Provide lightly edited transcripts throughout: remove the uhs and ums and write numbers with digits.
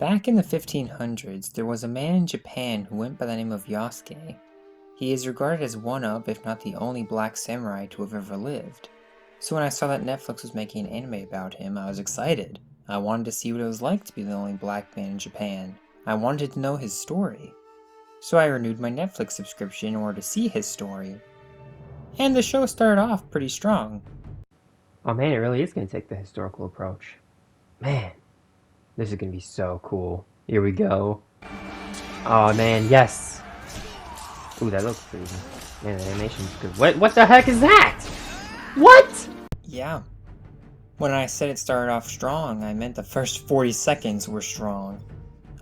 Back in the 1500s, there was a man in Japan who went by the name of Yasuke. He is regarded as one of, if not the only black samurai to have ever lived. So when I saw that Netflix was making an anime about him, I was excited. I wanted to see what it was like to be the only black man in Japan. I wanted to know his story. So I renewed my Netflix subscription in order to see his story. And the show started off pretty strong. Oh man, it really is going to take the historical approach. Man, this is going to be so cool. Here we go. Oh man, yes! Ooh, that looks pretty good. Man, the animation's good. What the heck is that? What? Yeah. When I said it started off strong, I meant the first 40 seconds were strong.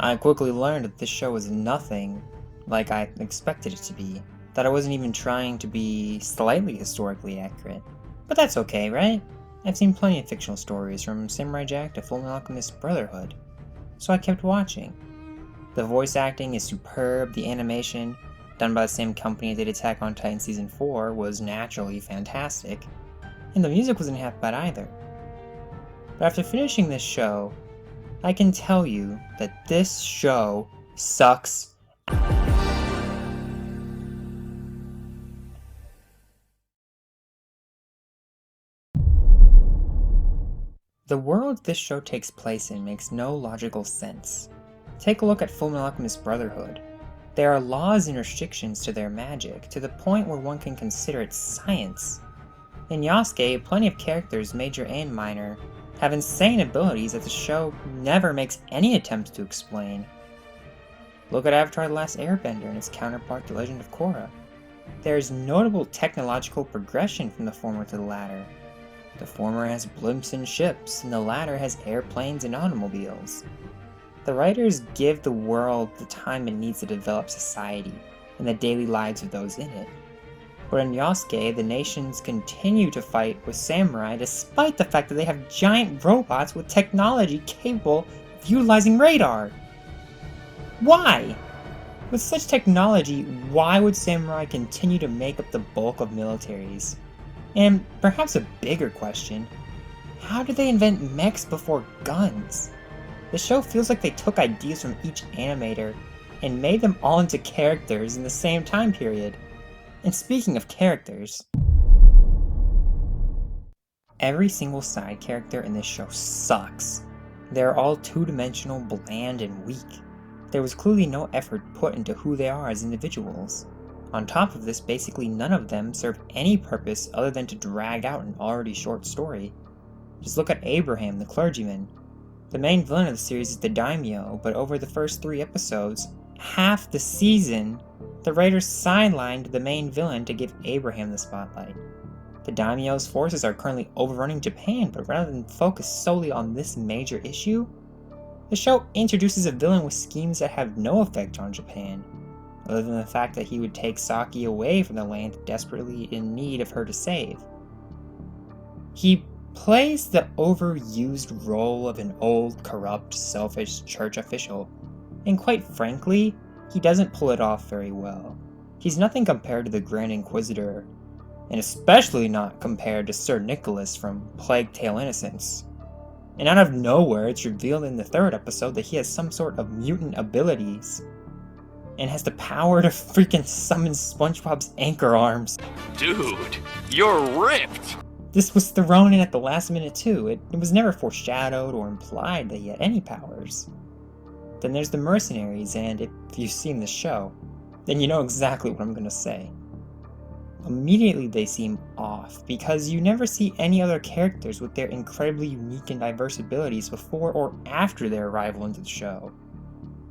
I quickly learned that this show was nothing like I expected it to be. That I wasn't even trying to be slightly historically accurate. But that's okay, right? I've seen plenty of fictional stories, from Samurai Jack to Fullmetal Alchemist Brotherhood. So I kept watching. The voice acting is superb, the animation, done by the same company that did Attack on Titan Season 4, was naturally fantastic, and the music wasn't half bad either. But after finishing this show, I can tell you that this show sucks. The world this show takes place in makes no logical sense. Take a look at Fullmetal Alchemist Brotherhood. There are laws and restrictions to their magic, to the point where one can consider it science. In Yasuke, plenty of characters, major and minor, have insane abilities that the show never makes any attempts to explain. Look at Avatar: The Last Airbender and its counterpart, The Legend of Korra. There is notable technological progression from the former to the latter. The former has blimps and ships, and the latter has airplanes and automobiles. The writers give the world the time it needs to develop society and the daily lives of those in it. But in Yasuke, the nations continue to fight with samurai despite the fact that they have giant robots with technology capable of utilizing radar. Why? With such technology, why would samurai continue to make up the bulk of militaries? And perhaps a bigger question, how did they invent mechs before guns? The show feels like they took ideas from each animator and made them all into characters in the same time period. And speaking of characters, every single side character in this show sucks. They're all two-dimensional, bland, and weak. There was clearly no effort put into who they are as individuals. On top of this, basically none of them serve any purpose other than to drag out an already short story. Just look at Abraham, the clergyman. The main villain of the series is the daimyo, but over the first 3 episodes, half the season, the writers sidelined the main villain to give Abraham the spotlight. The daimyo's forces are currently overrunning Japan, but rather than focus solely on this major issue, the show introduces a villain with schemes that have no effect on Japan, other than the fact that he would take Saki away from the land desperately in need of her to save. He plays the overused role of an old, corrupt, selfish church official, and quite frankly, he doesn't pull it off very well. He's nothing compared to the Grand Inquisitor, and especially not compared to Sir Nicholas from Plague Tale Innocence. And out of nowhere, it's revealed in the 3rd episode that he has some sort of mutant abilities, and has the power to freaking summon SpongeBob's anchor arms. Dude, you're ripped! This was thrown in at the last minute too. It was never foreshadowed or implied that he had any powers. Then there's the mercenaries, and if you've seen the show, then you know exactly what I'm gonna say. Immediately they seem off, because you never see any other characters with their incredibly unique and diverse abilities before or after their arrival into the show.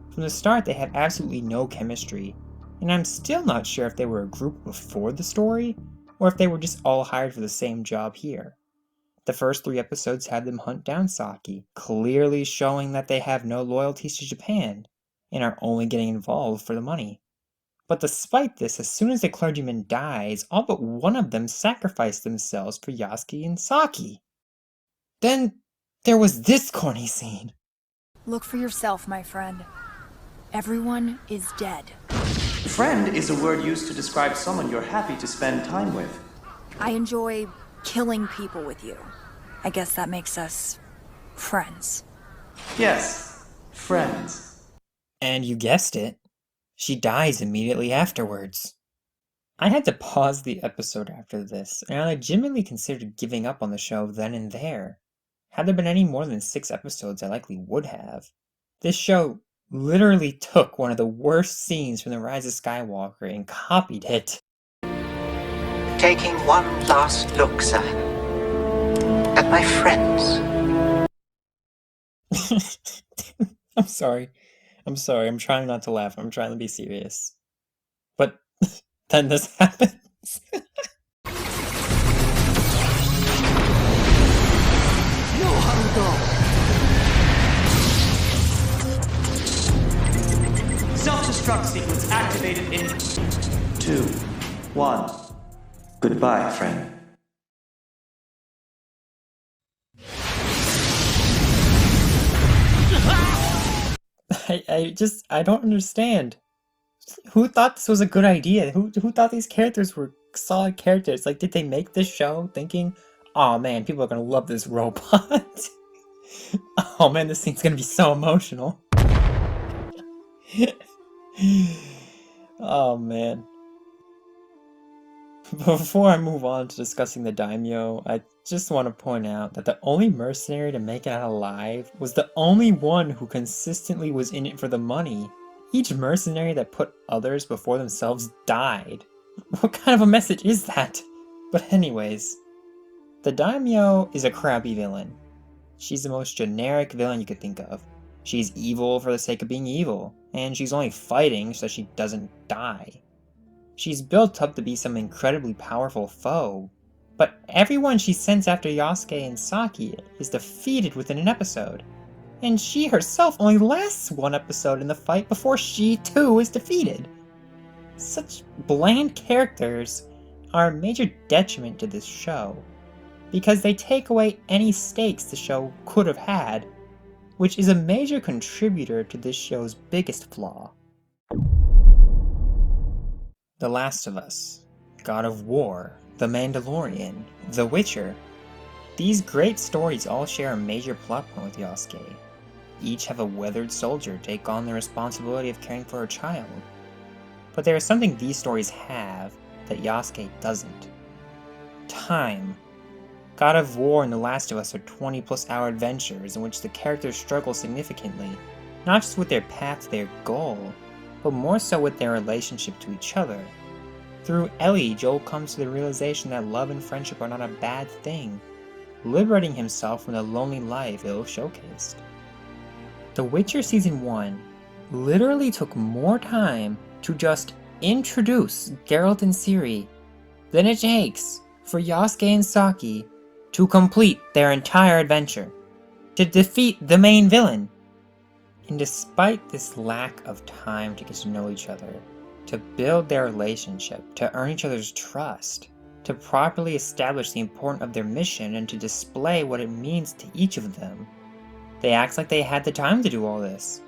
From the start, they had absolutely no chemistry, and I'm still not sure if they were a group before the story, or if they were just all hired for the same job here. The first 3 episodes had them hunt down Saki, clearly showing that they have no loyalties to Japan, and are only getting involved for the money. But despite this, as soon as the clergyman dies, all but one of them sacrifice themselves for Yasuke and Saki. Then there was this corny scene. Look for yourself, my friend. Everyone is dead. Friend is a word used to describe someone you're happy to spend time with. I enjoy killing people with you. I guess that makes us friends. Yes, friends. And you guessed it, she dies immediately afterwards. I had to pause the episode after this, and I legitimately considered giving up on the show then and there. Had there been any more than 6 episodes, I likely would have. This show literally took one of the worst scenes from The Rise of Skywalker and copied it. Taking one last look, sir, at my friends. I'm sorry. I'm trying not to laugh. I'm trying to be serious. But then this happens. Self-destruct sequence activated in 2, 1. Goodbye, friend. I don't understand. Who thought this was a good idea? Who thought these characters were solid characters? Like, did they make this show thinking, oh man, people are gonna love this robot? Oh man, this scene's gonna be so emotional. Oh man. Before I move on to discussing the daimyo, I just want to point out that the only mercenary to make it out alive was the only one who consistently was in it for the money. Each mercenary that put others before themselves died. What kind of a message is that? But anyways, the daimyo is a crappy villain. She's the most generic villain you could think of. She's evil for the sake of being evil, and she's only fighting so she doesn't die. She's built up to be some incredibly powerful foe, but everyone she sends after Yasuke and Saki is defeated within an episode, and she herself only lasts 1 episode in the fight before she too is defeated. Such bland characters are a major detriment to this show, because they take away any stakes the show could have had, which is a major contributor to this show's biggest flaw. The Last of Us, God of War, The Mandalorian, The Witcher. These great stories all share a major plot point with Yasuke. Each have a weathered soldier take on the responsibility of caring for a child. But there is something these stories have that Yasuke doesn't. Time. God of War and The Last of Us are 20+ hour adventures in which the characters struggle significantly, not just with their path to their goal, but more so with their relationship to each other. Through Ellie, Joel comes to the realization that love and friendship are not a bad thing, liberating himself from the lonely life it showcased. The Witcher Season 1 literally took more time to just introduce Geralt and Ciri than it takes for Yasuke and Saki to complete their entire adventure, to defeat the main villain. And despite this lack of time to get to know each other, to build their relationship, to earn each other's trust, to properly establish the importance of their mission and to display what it means to each of them, they act like they had the time to do all this.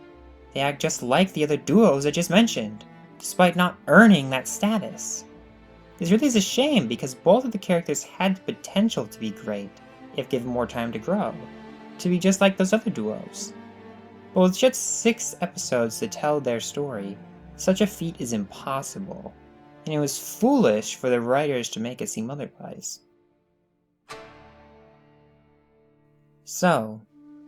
They act just like the other duos I just mentioned, despite not earning that status. This really is a shame because both of the characters had the potential to be great if given more time to grow, to be just like those other duos. But with just 6 episodes to tell their story, such a feat is impossible, and it was foolish for the writers to make it seem otherwise. So,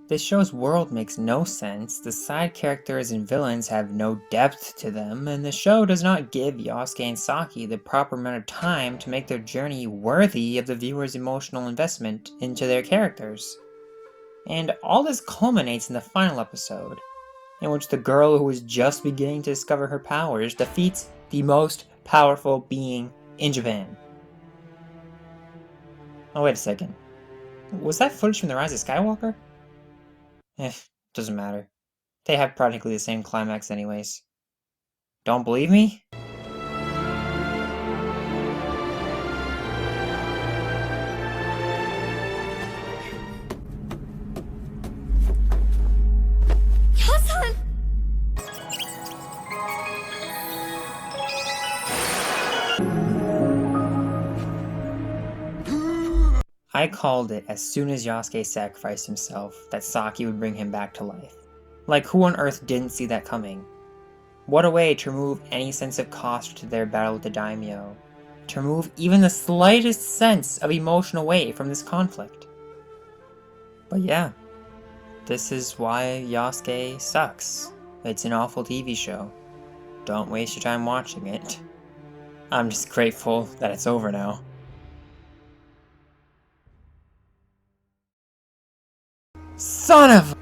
this show's world makes no sense, the side characters and villains have no depth to them, and the show does not give Yasuke and Saki the proper amount of time to make their journey worthy of the viewer's emotional investment into their characters. And all this culminates in the final episode, in which the girl who is just beginning to discover her powers defeats the most powerful being in Japan. Oh, wait a second. Was that footage from The Rise of Skywalker? Doesn't matter. They have practically the same climax anyways. Don't believe me? I called it as soon as Yasuke sacrificed himself that Saki would bring him back to life. Like, who on earth didn't see that coming? What a way to remove any sense of cost to their battle with the daimyo. To remove even the slightest sense of emotion away from this conflict. But yeah, this is why Yasuke sucks. It's an awful TV show. Don't waste your time watching it. I'm just grateful that it's over now. Son of